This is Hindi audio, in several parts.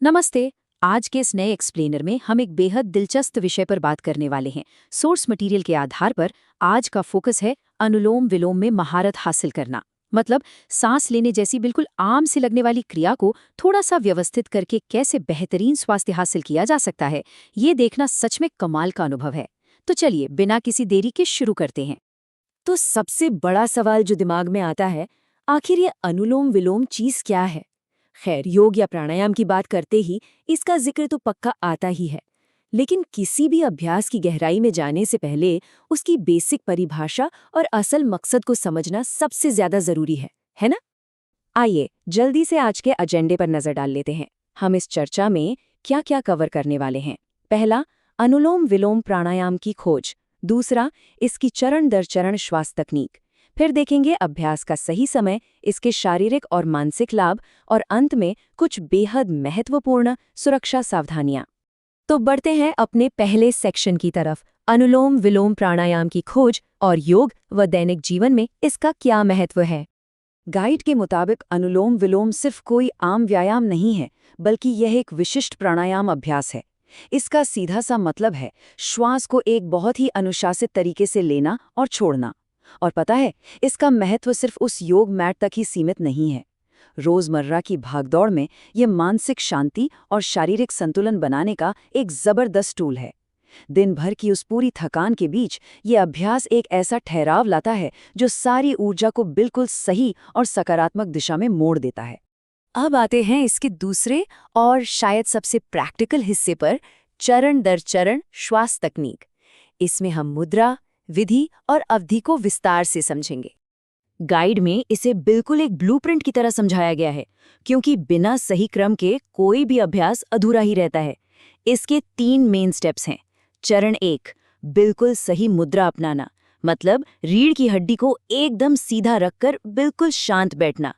नमस्ते। आज के इस नए एक्सप्लेनर में हम एक बेहद दिलचस्प विषय पर बात करने वाले हैं। सोर्स मटेरियल के आधार पर आज का फोकस है अनुलोम विलोम में महारत हासिल करना। मतलब सांस लेने जैसी बिल्कुल आम से लगने वाली क्रिया को थोड़ा सा व्यवस्थित करके कैसे बेहतरीन स्वास्थ्य हासिल किया जा सकता है, ये देखना सच में कमाल का अनुभव है। तो चलिए बिना किसी देरी के शुरू करते हैं। तो सबसे बड़ा सवाल जो दिमाग में आता है, आखिर ये अनुलोम विलोम चीज क्या है? खैर, योग या प्राणायाम की बात करते ही इसका जिक्र तो पक्का आता ही है। लेकिन किसी भी अभ्यास की गहराई में जाने से पहले उसकी बेसिक परिभाषा और असल मकसद को समझना सबसे ज्यादा जरूरी है ना? आइए जल्दी से आज के एजेंडे पर नजर डाल लेते हैं। हम इस चर्चा में क्या क्या कवर करने वाले हैं। पहला, अनुलोम विलोम प्राणायाम की खोज। दूसरा, इसकी चरण दर चरण श्वास तकनीक। फिर देखेंगे अभ्यास का सही समय, इसके शारीरिक और मानसिक लाभ, और अंत में कुछ बेहद महत्वपूर्ण सुरक्षा सावधानियां। तो बढ़ते हैं अपने पहले सेक्शन की तरफ, अनुलोम विलोम प्राणायाम की खोज और योग व दैनिक जीवन में इसका क्या महत्व है। गाइड के मुताबिक अनुलोम विलोम सिर्फ कोई आम व्यायाम नहीं है, बल्कि यह एक विशिष्ट प्राणायाम अभ्यास है। इसका सीधा सा मतलब है श्वास को एक बहुत ही अनुशासित तरीके से लेना और छोड़ना। और पता है, इसका महत्व सिर्फ उस योग मैट तक ही सीमित नहीं है। रोजमर्रा की भागदौड़ में ये मानसिक शांति और शारीरिक संतुलन बनाने का एक जबरदस्त टूल है। दिन भर की उस पूरी थकान के बीच ये अभ्यास एक ऐसा ठहराव लाता है जो सारी ऊर्जा को बिल्कुल सही और सकारात्मक दिशा में मोड़ देता है। अब आते हैं इसके दूसरे और शायद सबसे प्रैक्टिकल हिस्से पर, चरण दर चरण श्वास तकनीक। इसमें हम मुद्रा, विधि और अवधि को विस्तार से समझेंगे। गाइड में इसे बिल्कुल एक ब्लूप्रिंट की तरह समझाया गया है, क्योंकि बिना सही क्रम के कोई भी अभ्यास अधूरा ही रहता है। इसके 3 मेन स्टेप्स हैं। चरण 1, बिल्कुल सही मुद्रा अपनाना, मतलब रीढ़ की हड्डी को एकदम सीधा रखकर बिल्कुल शांत बैठना।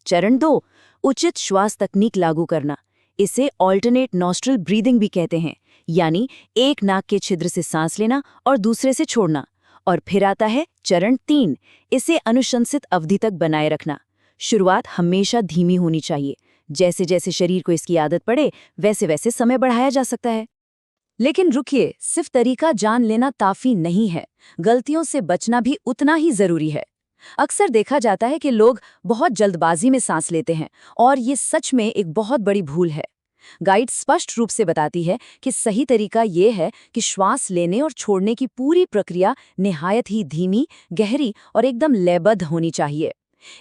चरण 2, उचित श्वास तकनीक लागू करना। इसे ऑल्टरनेट नॉस्ट्रल ब्रीदिंग भी कहते हैं, यानी एक नाक के छिद्र से सांस लेना और दूसरे से छोड़ना। और फिर आता है चरण 3, इसे अनुशंसित अवधि तक बनाए रखना। शुरुआत हमेशा धीमी होनी चाहिए। जैसे जैसे शरीर को इसकी आदत पड़े, वैसे वैसे समय बढ़ाया जा सकता है। लेकिन रुकिए, सिर्फ तरीका जान लेना काफी नहीं है, गलतियों से बचना भी उतना ही जरूरी है। अक्सर देखा जाता है कि लोग बहुत जल्दबाजी में सांस लेते हैं, और ये सच में एक बहुत बड़ी भूल है। गाइड स्पष्ट रूप से बताती है कि सही तरीका ये है कि श्वास लेने और छोड़ने की पूरी प्रक्रिया निहायत ही धीमी, गहरी और एकदम लयबद्ध होनी चाहिए।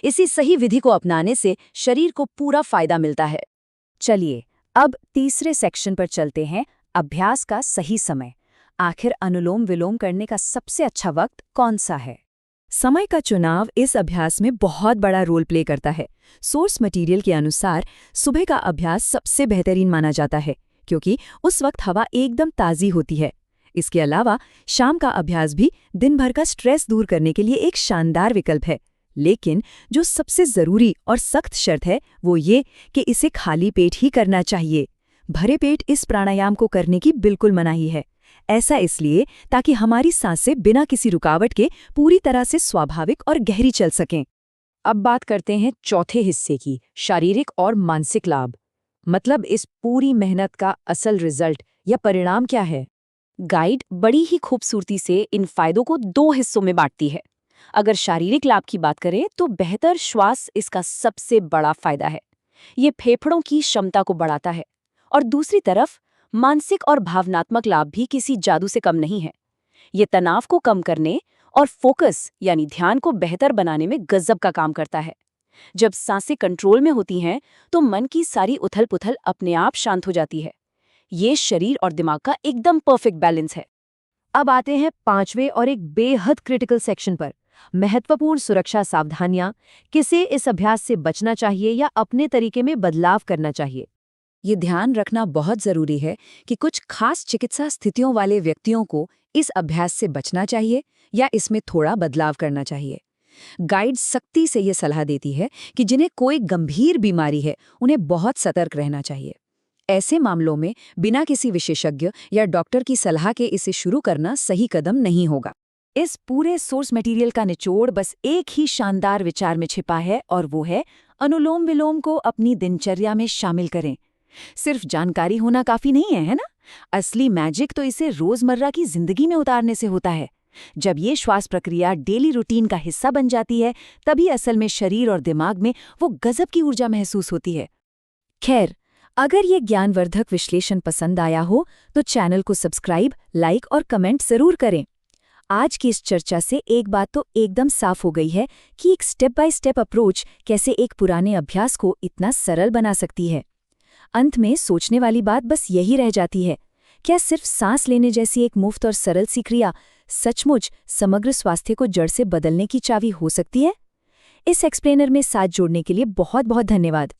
इसी सही विधि को अपनाने से शरीर को पूरा फायदा मिलता है। चलिए अब तीसरे सेक्शन पर चलते हैं, अभ्यास का सही समय। आखिर अनुलोम विलोम करने का सबसे अच्छा वक्त कौन सा है? समय का चुनाव इस अभ्यास में बहुत बड़ा रोल प्ले करता है। सोर्स मटेरियल के अनुसार सुबह का अभ्यास सबसे बेहतरीन माना जाता है, क्योंकि उस वक्त हवा एकदम ताज़ी होती है। इसके अलावा शाम का अभ्यास भी दिन भर का स्ट्रेस दूर करने के लिए एक शानदार विकल्प है। लेकिन जो सबसे ज़रूरी और सख्त शर्त है वो ये कि इसे खाली पेट ही करना चाहिए। भरे पेट इस प्राणायाम को करने की बिल्कुल मनाही है। ऐसा इसलिए ताकि हमारी सांसें बिना किसी रुकावट के पूरी तरह से स्वाभाविक और गहरी चल सकें। अब बात करते हैं चौथे हिस्से की, शारीरिक और मानसिक लाभ। मतलब इस पूरी मेहनत का असल रिजल्ट या परिणाम क्या है? गाइड बड़ी ही खूबसूरती से इन फायदों को 2 हिस्सों में बांटती है। अगर शारीरिक लाभ की बात करें तो बेहतर श्वास इसका सबसे बड़ा फायदा है। ये फेफड़ों की क्षमता को बढ़ाता है। और दूसरी तरफ मानसिक और भावनात्मक लाभ भी किसी जादू से कम नहीं है। ये तनाव को कम करने और फोकस यानी ध्यान को बेहतर बनाने में गजब का काम करता है। जब सांसें कंट्रोल में होती हैं तो मन की सारी उथल-पुथल अपने आप शांत हो जाती है। ये शरीर और दिमाग का एकदम परफेक्ट बैलेंस है। अब आते हैं 5वें और एक बेहद क्रिटिकल सेक्शन पर, महत्वपूर्ण सुरक्षा सावधानियां। किसे इस अभ्यास से बचना चाहिए या अपने तरीके में बदलाव करना चाहिए? ये ध्यान रखना बहुत जरूरी है कि कुछ खास चिकित्सा स्थितियों वाले व्यक्तियों को इस अभ्यास से बचना चाहिए या इसमें थोड़ा बदलाव करना चाहिए। गाइड सख्ती से ये सलाह देती है कि जिन्हें कोई गंभीर बीमारी है, उन्हें बहुत सतर्क रहना चाहिए। ऐसे मामलों में बिना किसी विशेषज्ञ या डॉक्टर की सलाह के इसे शुरू करना सही कदम नहीं होगा। इस पूरे सोर्स मटेरियल का निचोड़ बस एक ही शानदार विचार में छिपा है, और वो है अनुलोम विलोम को अपनी दिनचर्या में शामिल करें। सिर्फ जानकारी होना काफी नहीं है ना? असली मैजिक तो इसे रोजमर्रा की जिंदगी में उतारने से होता है। जब ये श्वास प्रक्रिया डेली रूटीन का हिस्सा बन जाती है, तभी असल में शरीर और दिमाग में वो गजब की ऊर्जा महसूस होती है। खैर, अगर ये ज्ञानवर्धक विश्लेषण पसंद आया हो तो चैनल को सब्सक्राइब, लाइक और कमेंट जरूर करें। आज की इस चर्चा से एक बात तो एकदम साफ हो गई है कि एक स्टेप बाय स्टेप अप्रोच कैसे एक पुराने अभ्यास को इतना सरल बना सकती है। अंत में सोचने वाली बात बस यही रह जाती है, क्या सिर्फ सांस लेने जैसी एक मुफ्त और सरल सी क्रिया सचमुच समग्र स्वास्थ्य को जड़ से बदलने की चाबी हो सकती है? इस एक्सप्लेनर में साथ जोड़ने के लिए बहुत बहुत धन्यवाद।